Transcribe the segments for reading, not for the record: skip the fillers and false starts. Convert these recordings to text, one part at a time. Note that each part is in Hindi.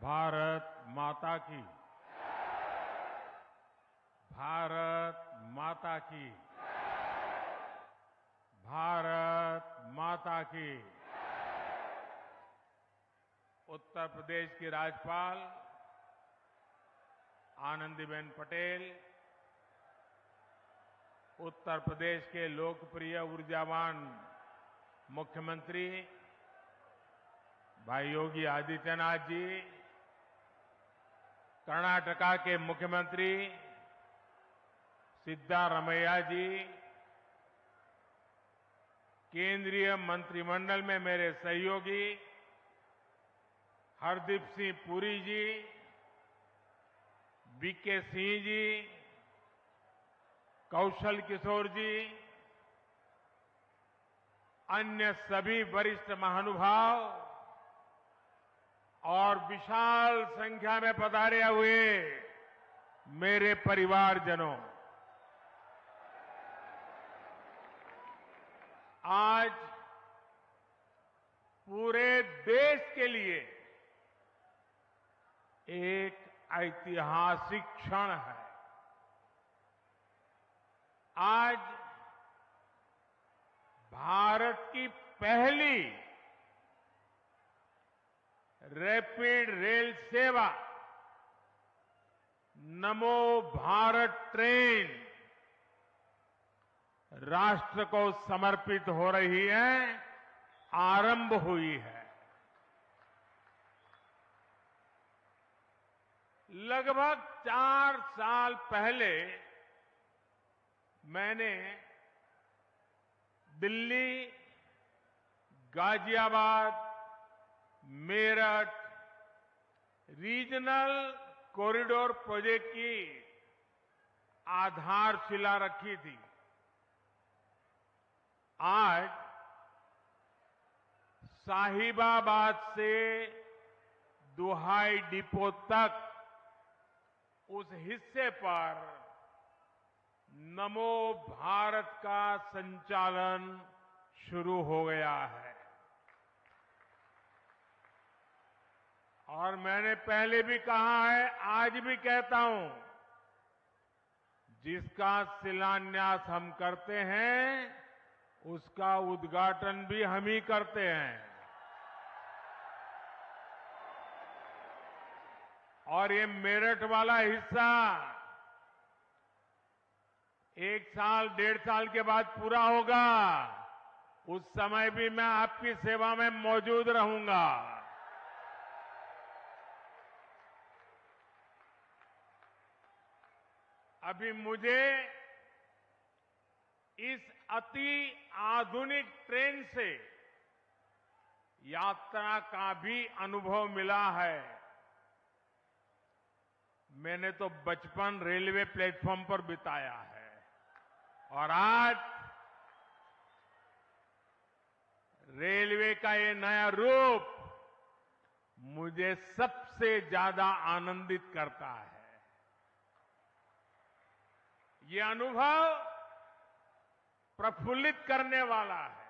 भारत माता की। भारत माता की। भारत माता की। उत्तर प्रदेश की राज्यपाल आनंदीबेन पटेल, उत्तर प्रदेश के लोकप्रिय ऊर्जावान मुख्यमंत्री भाई योगी आदित्यनाथ जी, कर्नाटका के मुख्यमंत्री सिद्धारमैया जी, केंद्रीय मंत्रिमंडल में मेरे सहयोगी हरदीप सिंह पुरी जी, वीके सिंह जी, कौशल किशोर जी, अन्य सभी वरिष्ठ महानुभाव और विशाल संख्या में पधारे हुए मेरे परिवारजनों, आज पूरे देश के लिए एक ऐतिहासिक क्षण है। आज भारत की पहली रैपिड रेल सेवा नमो भारत ट्रेन राष्ट्र को समर्पित हो रही है, आरंभ हुई है। लगभग 4 साल पहले मैंने Delhi, Ghaziabad, Meerut regional corridor project की आधारशिला रखी थी। आज साहिबाबाद से दुहाई डिपो तक उस हिस्से पर नमो भारत का संचालन शुरू हो गया है। और मैंने पहले भी कहा है, आज भी कहता हूं, जिसका शिलान्यास हम करते हैं उसका उद्घाटन भी हम ही करते हैं। और ये मेरठ वाला हिस्सा 1 साल 1.5 साल के बाद पूरा होगा, उस समय भी मैं आपकी सेवा में मौजूद रहूंगा। अभी मुझे इस अति आधुनिक ट्रेन से यात्रा का भी अनुभव मिला है। मैंने तो बचपन रेलवे प्लेटफॉर्म पर बिताया है और आज रेलवे का ये नया रूप मुझे सबसे ज्यादा आनंदित करता है। ये अनुभव प्रफुल्लित करने वाला है,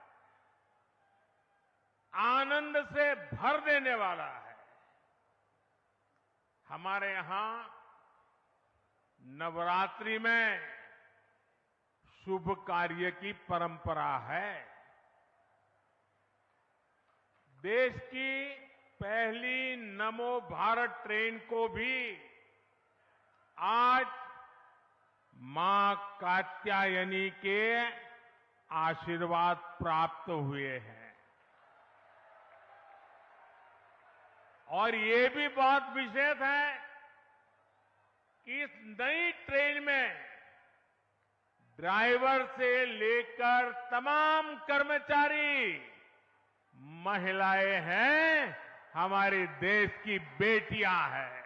आनंद से भर देने वाला है। हमारे यहां नवरात्रि में शुभ कार्य की परंपरा है। देश की पहली नमो भारत ट्रेन को भी आज मां कात्यायनी के आशीर्वाद प्राप्त हुए हैं। और ये भी बहुत विशेष है कि इस नई ट्रेन में ड्राइवर से लेकर तमाम कर्मचारी महिलाएं हैं, हमारे देश की बेटियां हैं।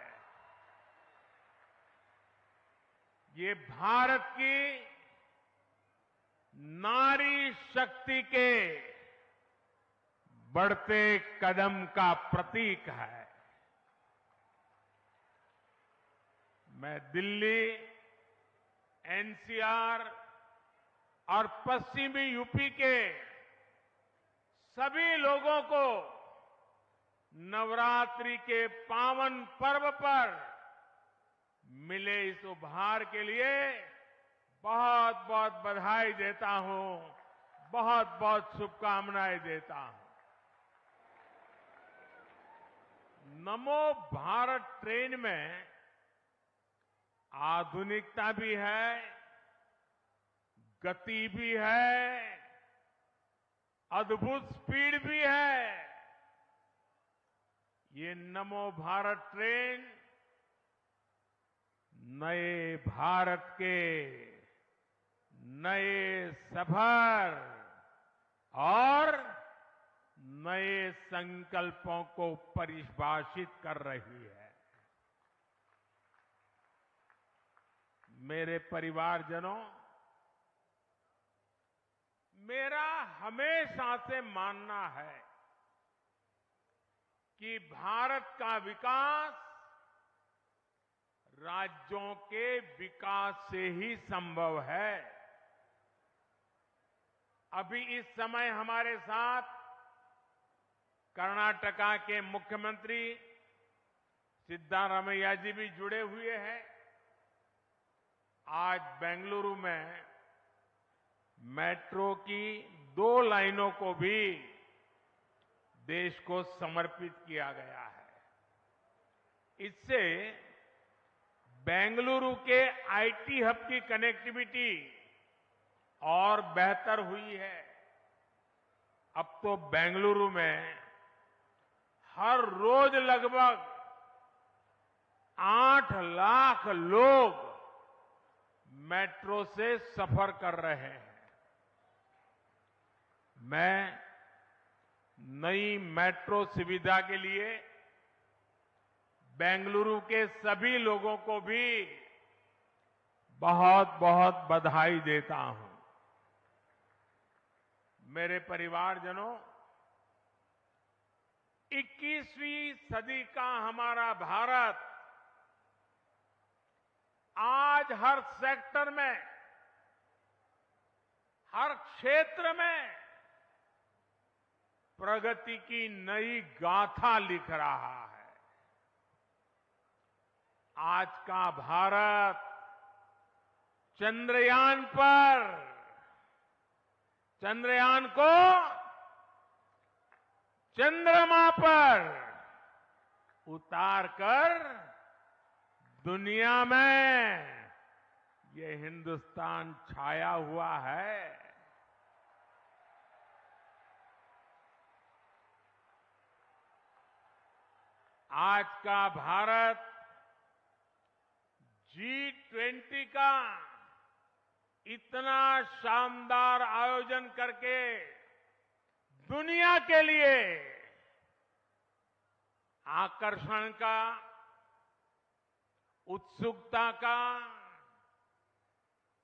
ये भारत की नारी शक्ति के बढ़ते कदम का प्रतीक है। मैं दिल्ली, एनसीआर और पश्चिमी यूपी के सभी लोगों को नवरात्रि के पावन पर्व पर मिले इस उपहार के लिए बहुत बहुत बधाई देता हूं, बहुत बहुत शुभकामनाएं देता हूं। नमो भारत ट्रेन में आधुनिकता भी है, गति भी है, अद्भुत स्पीड भी है। ये नमो भारत ट्रेन नए भारत के नए सफर और नए संकल्पों को परिभाषित कर रही है। मेरे परिवारजनों, मेरा हमेशा से मानना है कि भारत का विकास राज्यों के विकास से ही संभव है। अभी इस समय हमारे साथ कर्नाटका के मुख्यमंत्री सिद्धारमैया जी भी जुड़े हुए हैं। आज बेंगलुरु में मेट्रो की 2 लाइनों को भी देश को समर्पित किया गया है। इससे बेंगलुरु के आईटी हब की कनेक्टिविटी और बेहतर हुई है। अब तो बेंगलुरु में हर रोज लगभग 8 लाख लोग मेट्रो से सफर कर रहे हैं। मैं नई मेट्रो सुविधा के लिए बेंगलुरु के सभी लोगों को भी बहुत बहुत बधाई देता हूं। मेरे परिवारजनों, 21वीं सदी का हमारा भारत आज हर सेक्टर में, हर क्षेत्र में प्रगति की नई गाथा लिख रहा है। आज का भारत चंद्रयान को चंद्रमा पर उतारकर दुनिया में ये हिंदुस्तान छाया हुआ है। आज का भारत G20 का इतना शानदार आयोजन करके दुनिया के लिए आकर्षण का, उत्सुकता का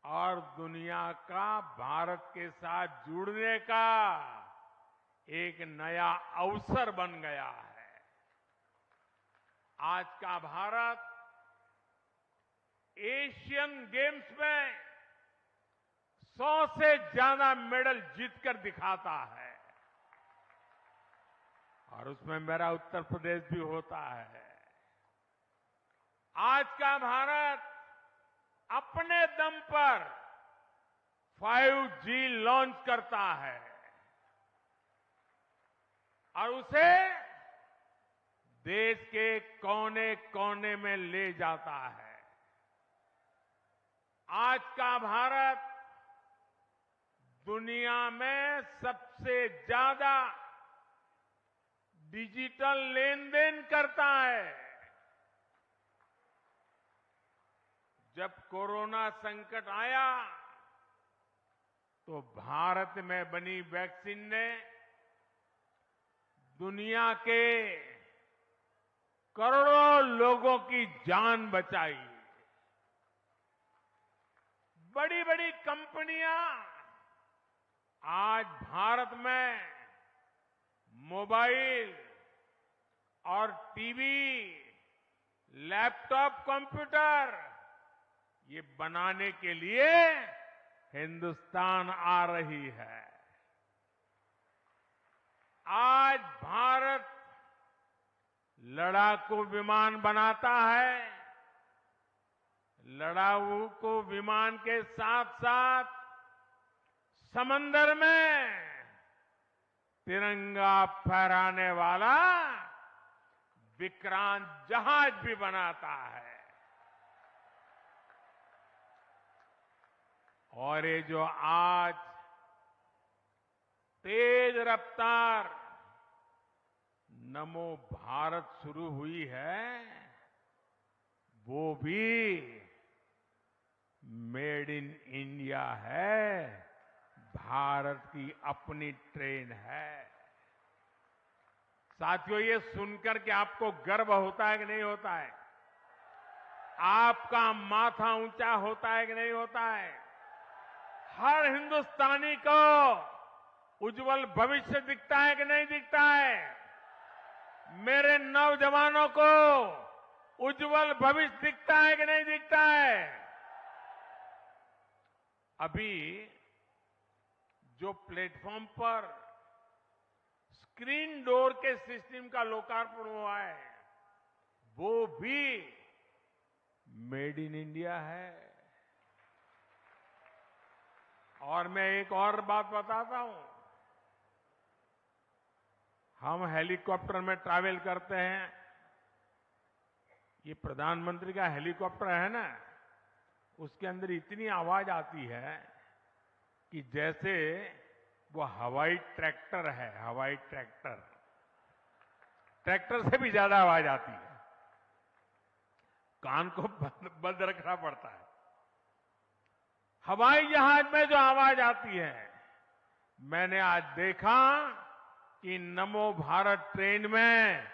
और दुनिया का भारत के साथ जुड़ने का एक नया अवसर बन गया है। आज का भारत एशियन गेम्स में 100 से ज्यादा मेडल जीतकर दिखाता है और उसमें मेरा उत्तर प्रदेश भी होता है। आज का भारत अपने दम पर 5G लॉन्च करता है और उसे देश के कोने कोने में ले जाता है। आज का भारत दुनिया में सबसे ज्यादा डिजिटल लेन देन करता है। जब कोरोना संकट आया तो भारत में बनी वैक्सीन ने दुनिया के करोड़ों लोगों की जान बचाई। बड़ी बड़ी कंपनियां आज भारत में मोबाइल और टीवी, लैपटॉप, कंप्यूटर ये बनाने के लिए हिंदुस्तान आ रही है। आज भारत लड़ाकू विमान बनाता है, लड़ाकू विमान के साथ साथ समंदर में तिरंगा फहराने वाला विक्रांत जहाज भी बनाता है। और ये जो आज तेज रफ्तार नमो भारत शुरू हुई है, वो भी मेड इन इंडिया है, भारत की अपनी ट्रेन है। साथियों, ये सुनकर के आपको गर्व होता है कि नहीं होता है? आपका माथा ऊंचा होता है कि नहीं होता है? हर हिंदुस्तानी को उज्जवल भविष्य दिखता है कि नहीं दिखता है? मेरे नौजवानों को उज्जवल भविष्य दिखता है कि नहीं दिखता है? अभी जो प्लेटफॉर्म पर स्क्रीन डोर के सिस्टम का लोकार्पण हुआ है, वो भी मेड इन इंडिया है। और मैं एक और बात बताता हूं, हम हेलीकॉप्टर में ट्रैवल करते हैं, ये प्रधानमंत्री का हेलीकॉप्टर है ना, उसके अंदर इतनी आवाज आती है कि जैसे वो हवाई ट्रैक्टर है, हवाई ट्रैक्टर, ट्रैक्टर से भी ज्यादा आवाज आती है, कान को बंद रखना पड़ता है। हवाई जहाज में जो आवाज आती है, मैंने आज देखा कि नमो भारत ट्रेन में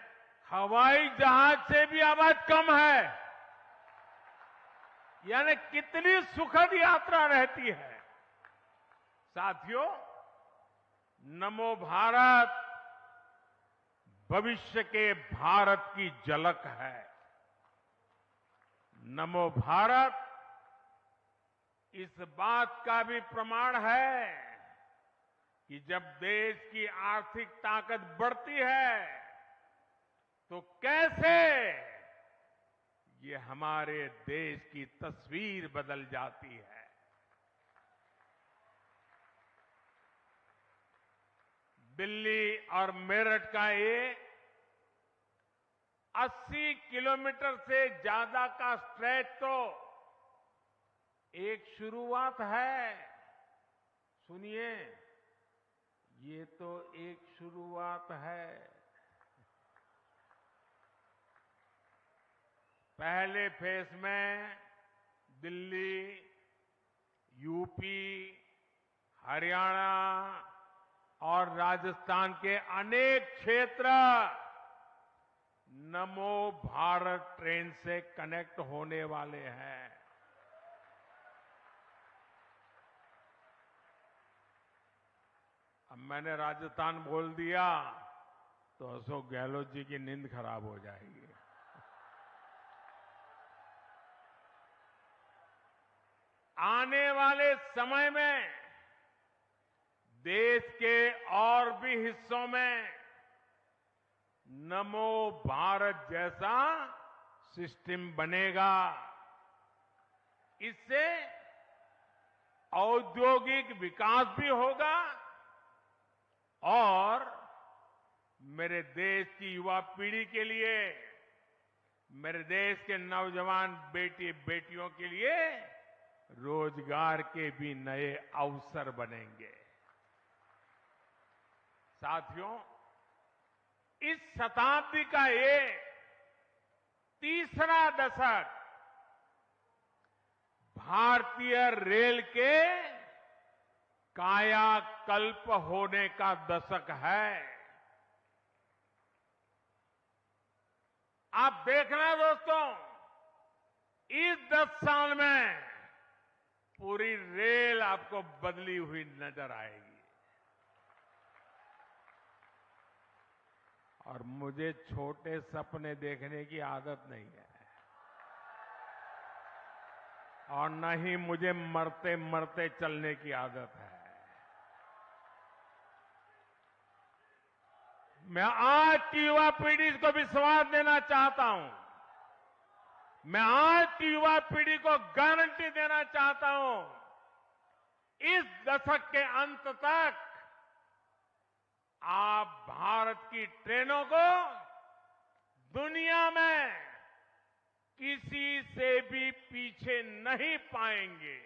हवाई जहाज से भी आवाज कम है, यानी कितनी सुखद यात्रा रहती है। साथियों, नमो भारत भविष्य के भारत की झलक है। नमो भारत इस बात का भी प्रमाण है कि जब देश की आर्थिक ताकत बढ़ती है तो कैसे ये हमारे देश की तस्वीर बदल जाती है। दिल्ली और मेरठ का ये 80 किलोमीटर से ज्यादा का स्ट्रेच तो एक शुरुआत है। सुनिए, ये तो एक शुरुआत है। पहले फेज में दिल्ली, यूपी, हरियाणा और राजस्थान के अनेक क्षेत्र नमो भारत ट्रेन से कनेक्ट होने वाले हैं। अब मैंने राजस्थान बोल दिया तो अशोक गहलोत जी की नींद खराब हो जाएगी। आने वाले समय में देश के और भी हिस्सों में नमो भारत जैसा सिस्टम बनेगा। इससे औद्योगिक विकास भी होगा और मेरे देश की युवा पीढ़ी के लिए, मेरे देश के नौजवान बेटी बेटियों के लिए रोजगार के भी नए अवसर बनेंगे। साथियों, इस शताब्दी का ये तीसरा दशक भारतीय रेल के कायाकल्प होने का दशक है। आप देखना दोस्तों, इस 10 साल में पूरी रेल आपको बदली हुई नजर आएगी। और मुझे छोटे सपने देखने की आदत नहीं है और न ही मुझे मरते मरते चलने की आदत है। मैं आज की युवा पीढ़ी को विश्वास देना चाहता हूं, मैं आज की युवा पीढ़ी को गारंटी देना चाहता हूं, इस दशक के अंत तक आप भारत की ट्रेनों को दुनिया में किसी से भी पीछे नहीं पाएंगे।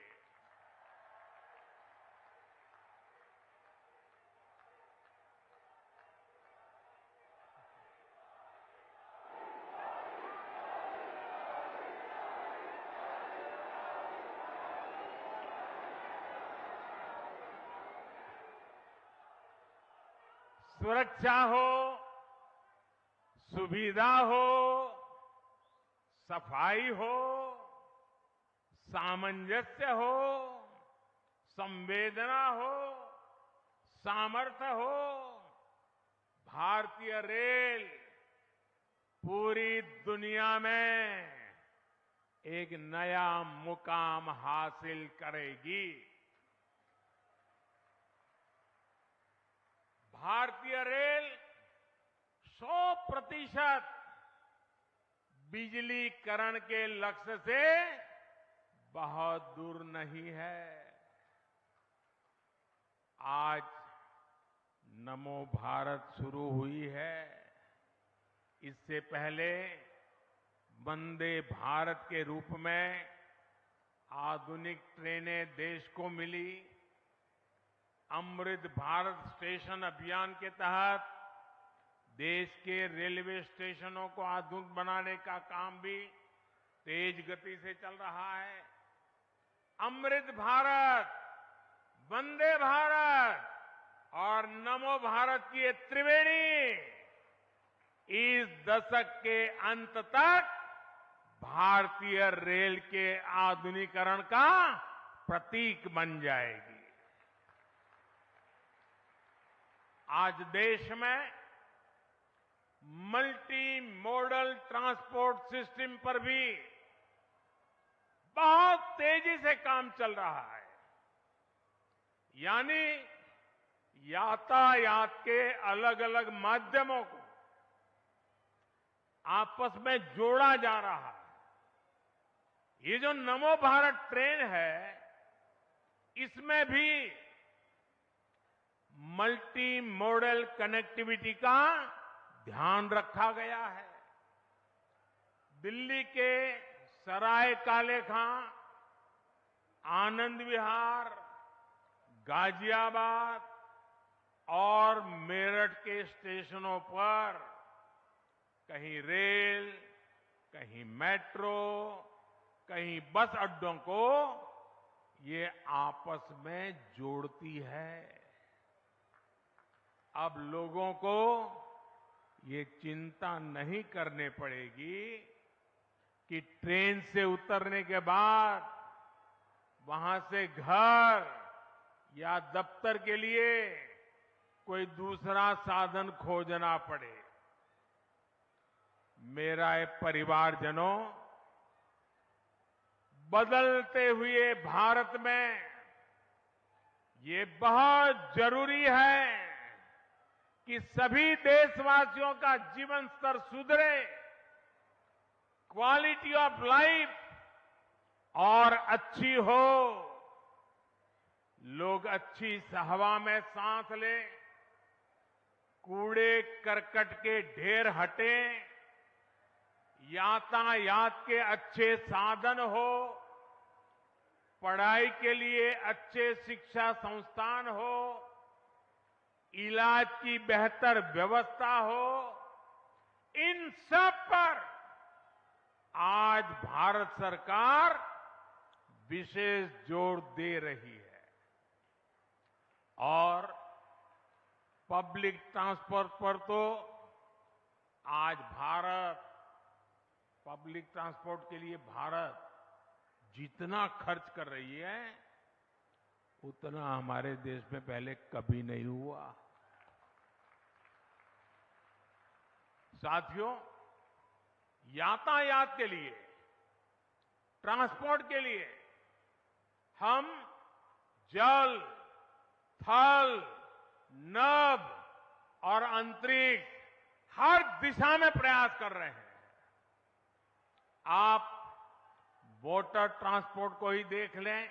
सुरक्षा हो, सुविधा हो, सफाई हो, सामंजस्य हो, संवेदना हो, सामर्थ्य हो, भारतीय रेल पूरी दुनिया में एक नया मुकाम हासिल करेगी। भारतीय रेल 100% बिजलीकरण के लक्ष्य से बहुत दूर नहीं है। आज नमो भारत शुरू हुई है। इससे पहले वंदे भारत के रूप में आधुनिक ट्रेनें देश को मिली। अमृत भारत स्टेशन अभियान के तहत देश के रेलवे स्टेशनों को आधुनिक बनाने का काम भी तेज गति से चल रहा है। अमृत भारत, वंदे भारत और नमो भारत की ये त्रिवेणी इस दशक के अंत तक भारतीय रेल के आधुनिकीकरण का प्रतीक बन जाएगी। आज देश में मल्टी मॉडल ट्रांसपोर्ट सिस्टम पर भी बहुत तेजी से काम चल रहा है। यानी यातायात के अलग अलग माध्यमों को आपस में जोड़ा जा रहा है। ये जो नमो भारत ट्रेन है, इसमें भी मल्टी मॉडल कनेक्टिविटी का ध्यान रखा गया है। दिल्ली के सराय काले खां, आनंद विहार, गाजियाबाद और मेरठ के स्टेशनों पर कहीं रेल, कहीं मेट्रो, कहीं बस अड्डों को ये आपस में जोड़ती है। अब लोगों को ये चिंता नहीं करनी पड़ेगी कि ट्रेन से उतरने के बाद वहां से घर या दफ्तर के लिए कोई दूसरा साधन खोजना पड़े। मेरा परिवारजनों, बदलते हुए भारत में ये बहुत जरूरी है कि सभी देशवासियों का जीवन स्तर सुधरे, क्वालिटी ऑफ लाइफ और अच्छी हो, लोग अच्छी हवा में सांस लें, कूड़े करकट के ढेर हटें, यातायात के अच्छे साधन हो, पढ़ाई के लिए अच्छे शिक्षा संस्थान हो, इलाज की बेहतर व्यवस्था हो, इन सब पर आज भारत सरकार विशेष जोर दे रही है। और पब्लिक ट्रांसपोर्ट पर तो आज पब्लिक ट्रांसपोर्ट के लिए भारत जितना खर्च कर रही है, उतना हमारे देश में पहले कभी नहीं हुआ। साथियों, यातायात के लिए, ट्रांसपोर्ट के लिए हम जल, थल, नभ और अंतरिक्ष हर दिशा में प्रयास कर रहे हैं। आप वाटर ट्रांसपोर्ट को ही देख लें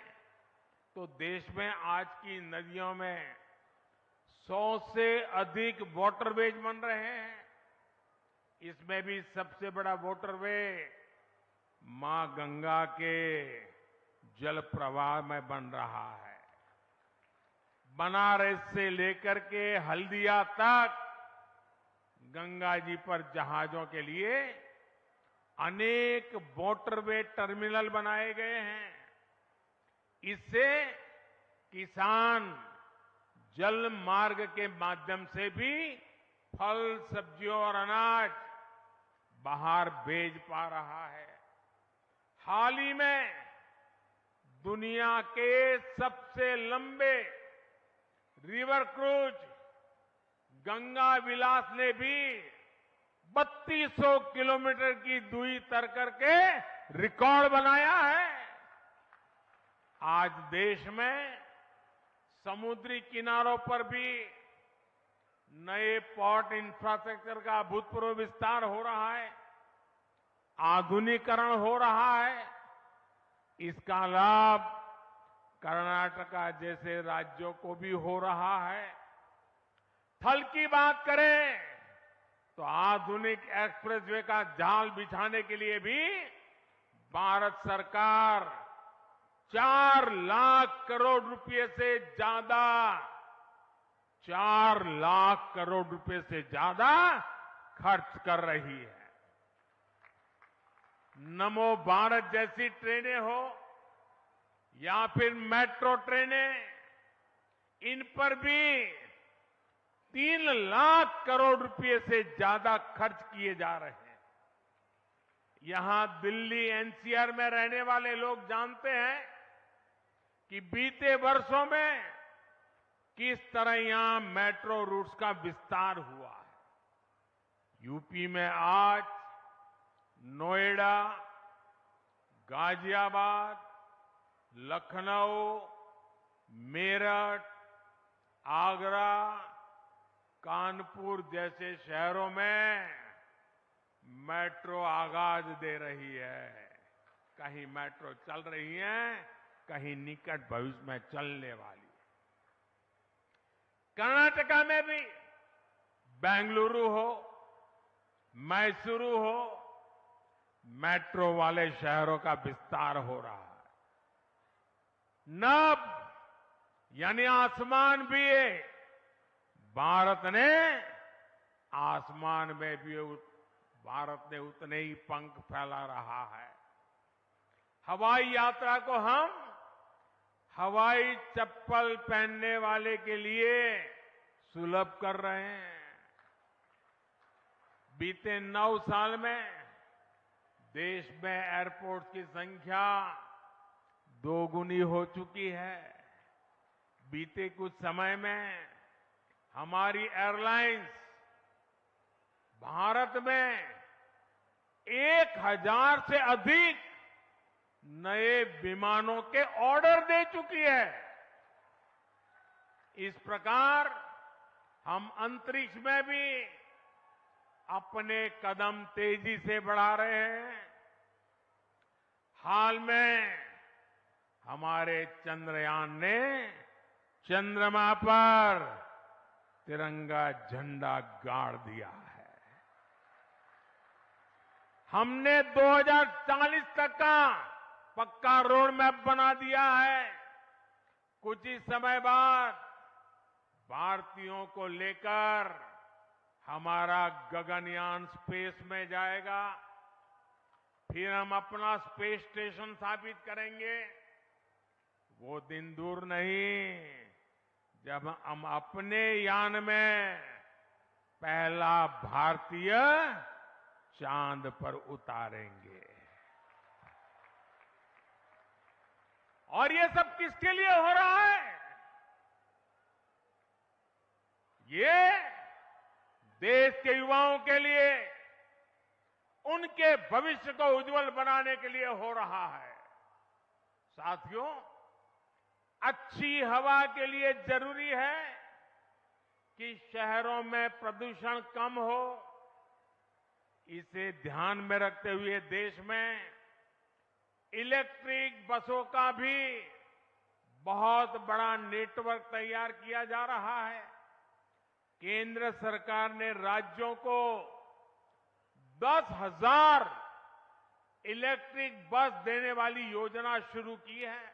तो देश में आज की नदियों में 100 से अधिक वाटरवेज बन रहे हैं। इसमें भी सबसे बड़ा वाटरवे मां गंगा के जल प्रवाह में बन रहा है। बनारस से लेकर के हल्दिया तक गंगा जी पर जहाजों के लिए अनेक वाटरवे टर्मिनल बनाए गए हैं। इससे किसान जल मार्ग के माध्यम से भी फल, सब्जियों और अनाज बाहर भेज पा रहा है। हाल ही में दुनिया के सबसे लंबे रिवर क्रूज गंगा विलास ने भी 3200 किलोमीटर की दूरी तय करके रिकॉर्ड बनाया है। आज देश में समुद्री किनारों पर भी नए पोर्ट इंफ्रास्ट्रक्चर का अभूतपूर्व विस्तार हो रहा है, आधुनिकीकरण हो रहा है। इसका लाभ कर्नाटका जैसे राज्यों को भी हो रहा है। थल की बात करें तो आधुनिक एक्सप्रेसवे का जाल बिछाने के लिए भी भारत सरकार 4 लाख करोड़ रुपए से ज्यादा 4 लाख करोड़ रुपए से ज्यादा खर्च कर रही है। नमो भारत जैसी ट्रेनें हो या फिर मेट्रो ट्रेनें, इन पर भी 3 लाख करोड़ रुपए से ज्यादा खर्च किए जा रहे हैं। यहां दिल्ली एनसीआर में रहने वाले लोग जानते हैं कि बीते वर्षों में किस तरह यहां मेट्रो रूट्स का विस्तार हुआ है। यूपी में आज नोएडा, गाजियाबाद, लखनऊ, मेरठ, आगरा, कानपुर जैसे शहरों में मेट्रो आगाज दे रही है। कहीं मेट्रो चल रही है, कहीं निकट भविष्य में चलने वाली है। कर्नाटका में भी बेंगलुरु हो, मैसूरू हो, मेट्रो वाले शहरों का विस्तार हो रहा है। नभ यानी आसमान भी है। भारत ने आसमान में भी भारत ने उतने ही पंख फैला रहा है। हवाई यात्रा को हम हवाई चप्पल पहनने वाले के लिए सुलभ कर रहे हैं। बीते 9 साल में देश में एयरपोर्ट की संख्या 2 गुनी हो चुकी है। बीते कुछ समय में हमारी एयरलाइंस भारत में 1000 से अधिक नए विमानों के ऑर्डर दे चुकी है। इस प्रकार हम अंतरिक्ष में भी अपने कदम तेजी से बढ़ा रहे हैं। हाल में हमारे चंद्रयान ने चंद्रमा पर तिरंगा झंडा गाड़ दिया है। हमने 2040 तक का पक्का रोड मैप बना दिया है। कुछ ही समय बाद भारतीयों को लेकर हमारा गगनयान स्पेस में जाएगा। फिर हम अपना स्पेस स्टेशन स्थापित करेंगे। वो दिन दूर नहीं जब हम अपने यान में पहला भारतीय चांद पर उतारेंगे। और ये सब किसके लिए हो रहा है? ये देश के युवाओं के लिए, उनके भविष्य को उज्जवल बनाने के लिए हो रहा है। साथियों, अच्छी हवा के लिए जरूरी है कि शहरों में प्रदूषण कम हो, इसे ध्यान में रखते हुए देश में इलेक्ट्रिक बसों का भी बहुत बड़ा नेटवर्क तैयार किया जा रहा है। केंद्र सरकार ने राज्यों को 10,000 इलेक्ट्रिक बस देने वाली योजना शुरू की है।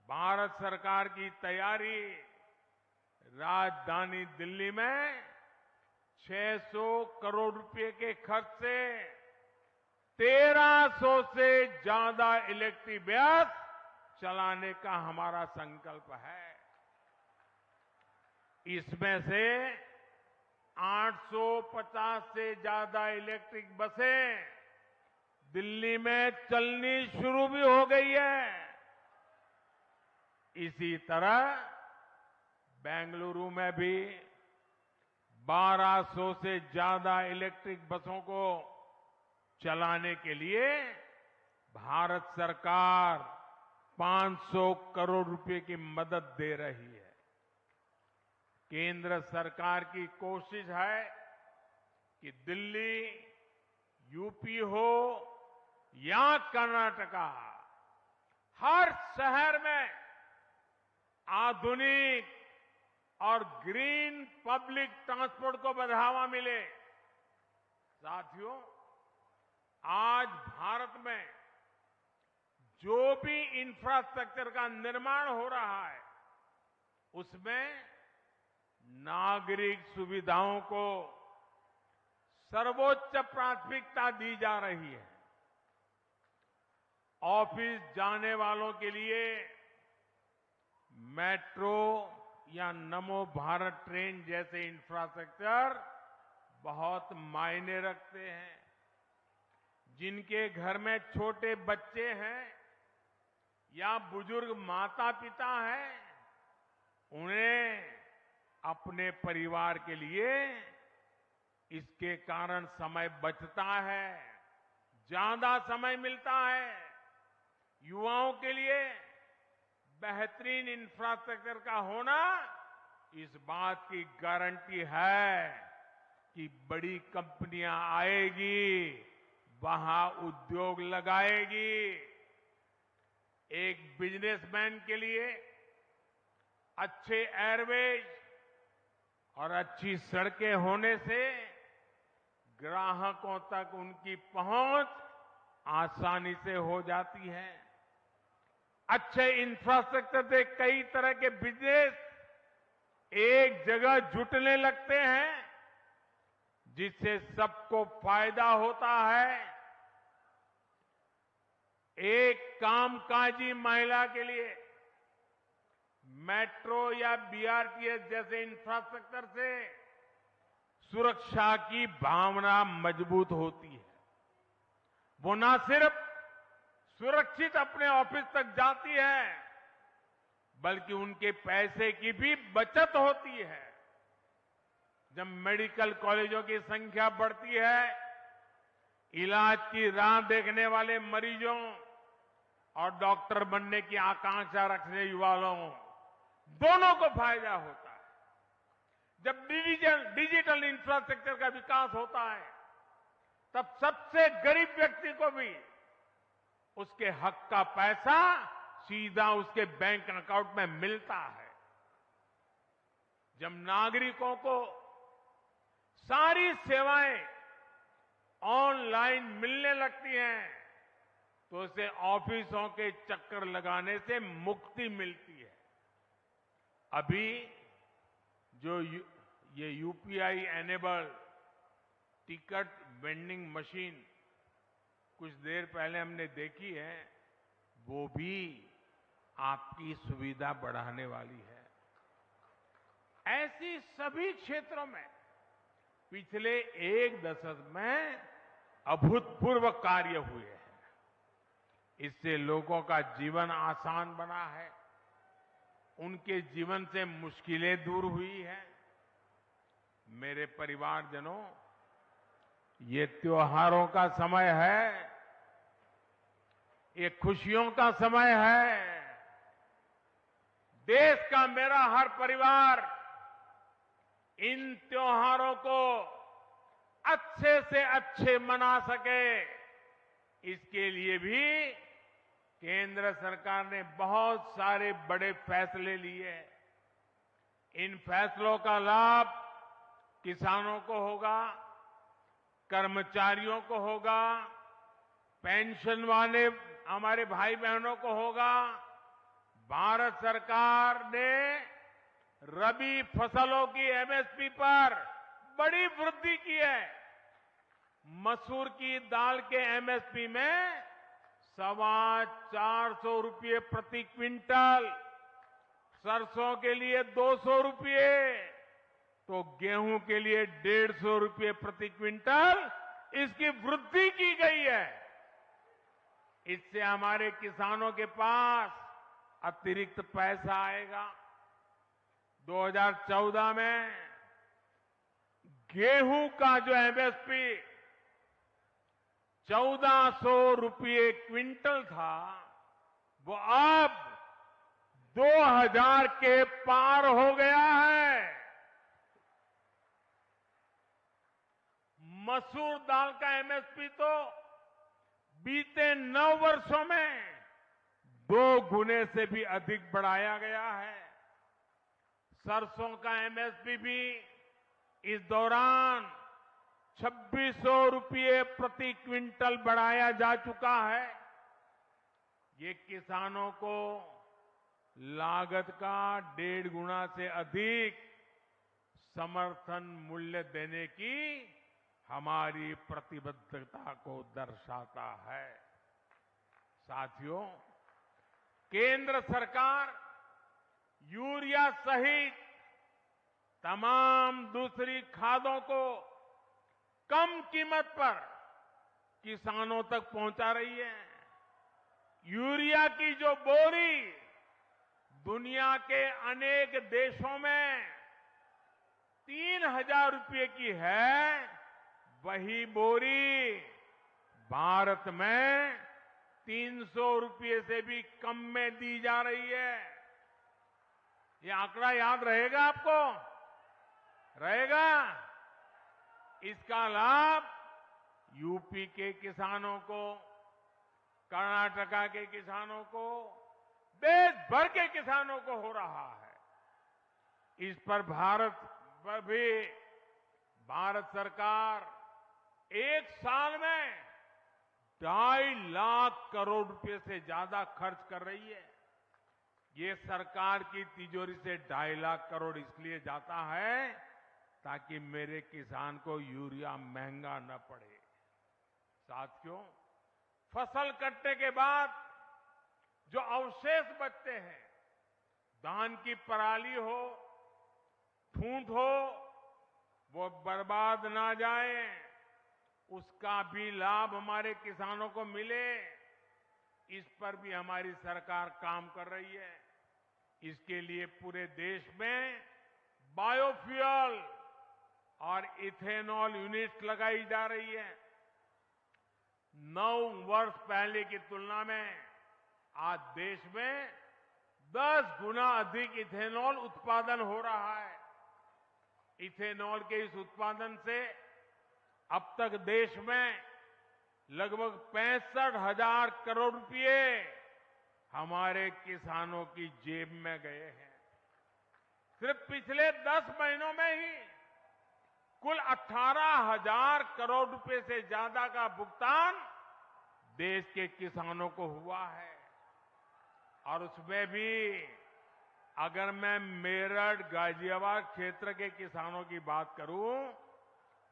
भारत सरकार की तैयारी राजधानी दिल्ली में 600 करोड़ रुपए के खर्च से 1300 से ज्यादा इलेक्ट्रिक बस चलाने का हमारा संकल्प है। इसमें से 850 से ज्यादा इलेक्ट्रिक बसें दिल्ली में चलनी शुरू भी हो गई है। इसी तरह बेंगलुरु में भी 1200 से ज्यादा इलेक्ट्रिक बसों को चलाने के लिए भारत सरकार 500 करोड़ रुपए की मदद दे रही है। केंद्र सरकार की कोशिश है कि दिल्ली, यूपी हो या कर्नाटका, हर शहर में आधुनिक और ग्रीन पब्लिक ट्रांसपोर्ट को बढ़ावा मिले। साथियों, आज भारत में जो भी इंफ्रास्ट्रक्चर का निर्माण हो रहा है, उसमें नागरिक सुविधाओं को सर्वोच्च प्राथमिकता दी जा रही है। ऑफिस जाने वालों के लिए मेट्रो या नमो भारत ट्रेन जैसे इंफ्रास्ट्रक्चर बहुत मायने रखते हैं। जिनके घर में छोटे बच्चे हैं या बुजुर्ग माता पिता हैं, उन्हें अपने परिवार के लिए इसके कारण समय बचता है, ज्यादा समय मिलता है। युवाओं के लिए बेहतरीन इंफ्रास्ट्रक्चर का होना इस बात की गारंटी है कि बड़ी कंपनियां आएगी, वहां उद्योग लगाएगी। एक बिजनेसमैन के लिए अच्छे एयरवेज और अच्छी सड़कें होने से ग्राहकों तक उनकी पहुंच आसानी से हो जाती है। अच्छे इंफ्रास्ट्रक्चर से कई तरह के बिजनेस एक जगह जुटने लगते हैं, जिससे सबको फायदा होता है। एक कामकाजी महिला के लिए मेट्रो या बीआरटीएस जैसे इंफ्रास्ट्रक्चर से सुरक्षा की भावना मजबूत होती है। वो न सिर्फ सुरक्षित अपने ऑफिस तक जाती है, बल्कि उनके पैसे की भी बचत होती है। जब मेडिकल कॉलेजों की संख्या बढ़ती है, इलाज की राह देखने वाले मरीजों और डॉक्टर बनने की आकांक्षा रखने वालों दोनों को फायदा होता है। जब डिजिटल इंफ्रास्ट्रक्चर का विकास होता है, तब सबसे गरीब व्यक्ति को भी उसके हक का पैसा सीधा उसके बैंक अकाउंट में मिलता है। जब नागरिकों को सारी सेवाएं ऑनलाइन मिलने लगती हैं, तो उसे ऑफिसों के चक्कर लगाने से मुक्ति मिलती है। अभी जो ये UPI enable ticket vending machine कुछ देर पहले हमने देखी है, वो भी आपकी सुविधा बढ़ाने वाली है। ऐसी सभी क्षेत्रों में पिछले एक दशक में अभूतपूर्व कार्य हुए हैं। इससे लोगों का जीवन आसान बना है, उनके जीवन से मुश्किलें दूर हुई हैं। मेरे परिवारजनों, ये त्योहारों का समय है, ये खुशियों का समय है। देश का मेरा हर परिवार इन त्योहारों को अच्छे से अच्छे मना सके, इसके लिए भी केंद्र सरकार ने बहुत सारे बड़े फैसले लिए हैं। इन फैसलों का लाभ किसानों को होगा, कर्मचारियों को होगा, पेंशन वाले हमारे भाई बहनों को होगा। भारत सरकार ने रबी फसलों की एमएसपी पर बड़ी वृद्धि की है। मसूर की दाल के एमएसपी में ₹450 प्रति क्विंटल, सरसों के लिए ₹200, तो गेहूं के लिए ₹150 प्रति क्विंटल इसकी वृद्धि की गई है। इससे हमारे किसानों के पास अतिरिक्त पैसा आएगा। 2014 में गेहूं का जो एमएसपी ₹1400 क्विंटल था, वो अब 2000 के पार हो गया है। मसूर दाल का एमएसपी तो बीते 9 वर्षों में 2 गुने से भी अधिक बढ़ाया गया है। सरसों का एमएसपी भी इस दौरान ₹2600 प्रति क्विंटल बढ़ाया जा चुका है। ये किसानों को लागत का 1.5 गुना से अधिक समर्थन मूल्य देने की हमारी प्रतिबद्धता को दर्शाता है। साथियों, केंद्र सरकार यूरिया सहित तमाम दूसरी खादों को कम कीमत पर किसानों तक पहुंचा रही है। यूरिया की जो बोरी दुनिया के अनेक देशों में ₹3000 की है, वही बोरी भारत में ₹300 से भी कम में दी जा रही है। ये आंकड़ा याद रहेगा आपको? रहेगा? इसका लाभ यूपी के किसानों को, कर्नाटका के किसानों को, देश भर के किसानों को हो रहा है। इस पर भारत सरकार एक साल में 2.5 लाख करोड़ रुपए से ज्यादा खर्च कर रही है। ये सरकार की तिजोरी से 2.5 लाख करोड़ इसलिए जाता है ताकि मेरे किसान को यूरिया महंगा न पड़े। साथियों, फसल कटने के बाद जो अवशेष बचते हैं, धान की पराली हो, ठूंठ हो, वो बर्बाद ना जाए, उसका भी लाभ हमारे किसानों को मिले, इस पर भी हमारी सरकार काम कर रही है। इसके लिए पूरे देश में बायोफ्यूल और इथेनॉल यूनिट लगाई जा रही है। 9 वर्ष पहले की तुलना में आज देश में 10 गुना अधिक इथेनॉल उत्पादन हो रहा है। इथेनॉल के इस उत्पादन से अब तक देश में लगभग 65,000 करोड़ रुपए हमारे किसानों की जेब में गए हैं। सिर्फ पिछले 10 महीनों में ही कुल 18,000 करोड़ रुपए से ज्यादा का भुगतान देश के किसानों को हुआ है। और उसमें भी अगर मैं मेरठ, गाजियाबाद क्षेत्र के किसानों की बात करूं,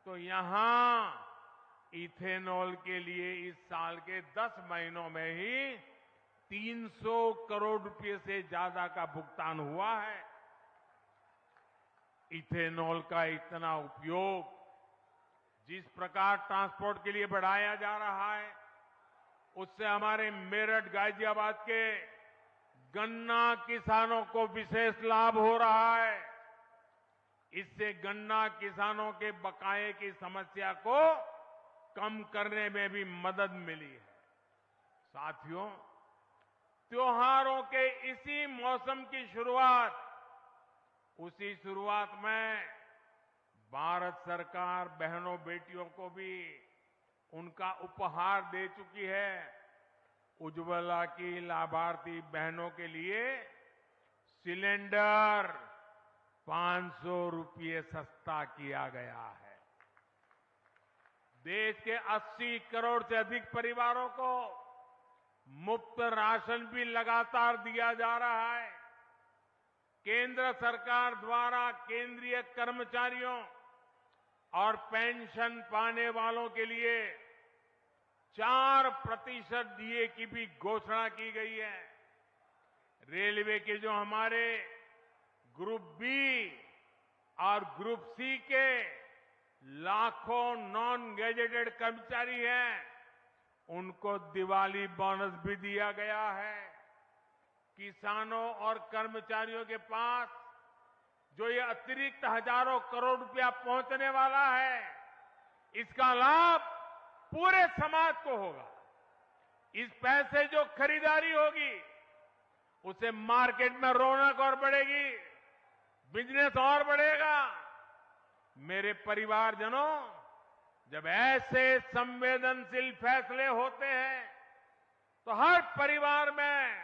तो यहां इथेनॉल के लिए इस साल के 10 महीनों में ही 300 करोड़ रुपए से ज्यादा का भुगतान हुआ है। इथेनॉल का इतना उपयोग जिस प्रकार ट्रांसपोर्ट के लिए बढ़ाया जा रहा है, उससे हमारे मेरठ, गाजियाबाद के गन्ना किसानों को विशेष लाभ हो रहा है। इससे गन्ना किसानों के बकाये की समस्या को कम करने में भी मदद मिली है। साथियों, त्योहारों के इसी मौसम की शुरुआत, उसी शुरुआत में भारत सरकार बहनों बेटियों को भी उनका उपहार दे चुकी है। उज्ज्वला की लाभार्थी बहनों के लिए सिलेंडर 500 रुपये सस्ता किया गया है। देश के 80 करोड़ से अधिक परिवारों को मुफ्त राशन भी लगातार दिया जा रहा है। केंद्र सरकार द्वारा केंद्रीय कर्मचारियों और पेंशन पाने वालों के लिए 4% डीए की भी घोषणा की गई है। रेलवे के जो हमारे ग्रुप बी और ग्रुप सी के लाखों नॉन गैजेटेड कर्मचारी हैं, उनको दिवाली बोनस भी दिया गया है। किसानों और कर्मचारियों के पास जो ये अतिरिक्त हजारों करोड़ रुपया पहुंचने वाला है, इसका लाभ पूरे समाज को होगा। इस पैसे जो खरीदारी होगी, उसे मार्केट में रौनक और बढ़ेगी, बिजनेस और बढ़ेगा। मेरे परिवारजनों, जब ऐसे संवेदनशील फैसले होते हैं तो हर परिवार में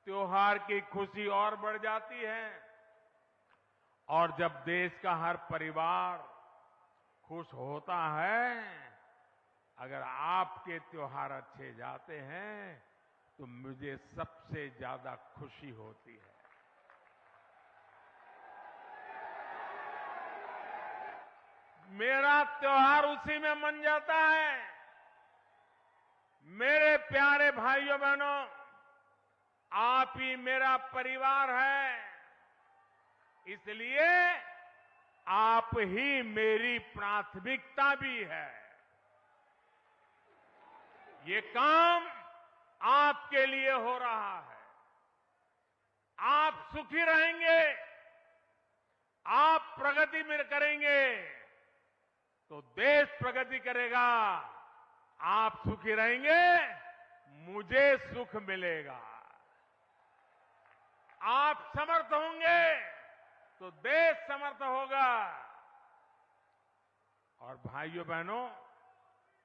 त्योहार की खुशी और बढ़ जाती है। और जब देश का हर परिवार खुश होता है, अगर आपके त्योहार अच्छे जाते हैं तो मुझे सबसे ज्यादा खुशी होती है। मेरा त्योहार उसी में मन जाता है। मेरे प्यारे भाइयों बहनों, आप ही मेरा परिवार है, इसलिए आप ही मेरी प्राथमिकता भी है। ये काम आपके लिए हो रहा है। आप सुखी रहेंगे, आप प्रगति में करेंगे तो देश प्रगति करेगा। आप सुखी रहेंगे, मुझे सुख मिलेगा। आप समर्थ होंगे तो देश समर्थ होगा। और भाइयों बहनों,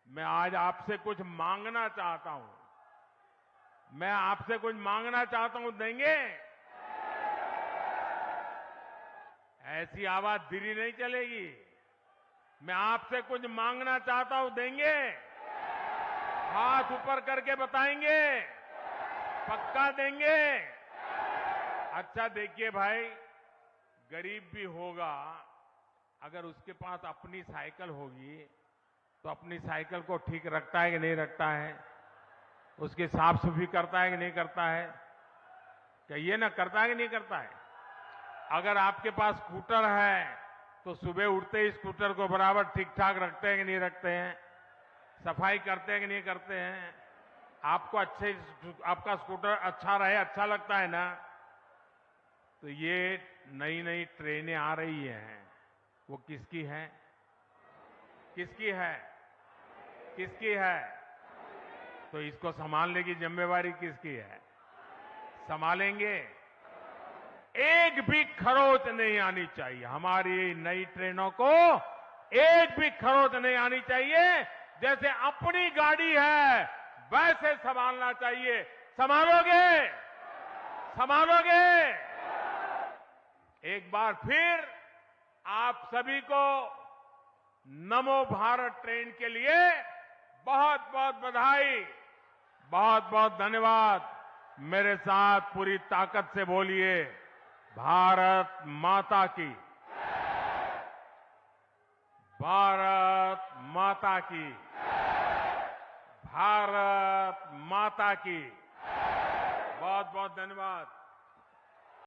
मैं आज आपसे कुछ मांगना चाहता हूं। मैं आपसे कुछ मांगना चाहता हूं, देंगे? ऐसी आवाज धीरे नहीं चलेगी। मैं आपसे कुछ मांगना चाहता हूं, देंगे? हाथ ऊपर करके बताएंगे, पक्का देंगे? अच्छा देखिए भाई, गरीब भी होगा, अगर उसके पास अपनी साइकिल होगी तो अपनी साइकिल को ठीक रखता है कि नहीं रखता है? उसकी साफ सफाई करता है कि नहीं करता है? कहिए ना, करता है कि नहीं करता है? अगर आपके पास स्कूटर है तो सुबह उठते ही स्कूटर को बराबर ठीक ठाक रखते हैं कि नहीं रखते हैं? सफाई करते हैं कि नहीं करते हैं? आपको आपका स्कूटर अच्छा रहे, अच्छा लगता है ना? तो ये नई नई ट्रेनें आ रही हैं, वो किसकी है? किसकी है? किसकी है? तो इसको संभालने की जिम्मेवारी किसकी है? संभालेंगे? एक भी खरोच नहीं आनी चाहिए। हमारी नई ट्रेनों को एक भी खरोच नहीं आनी चाहिए। जैसे अपनी गाड़ी है वैसे संभालना चाहिए। संभालोगे? संभालोगे? एक बार फिर आप सभी को नमो भारत ट्रेन के लिए बहुत बहुत बधाई, बहुत बहुत धन्यवाद। मेरे साथ पूरी ताकत से बोलिए, भारत माता की, भारत माता की, भारत माता की। बहुत बहुत धन्यवाद।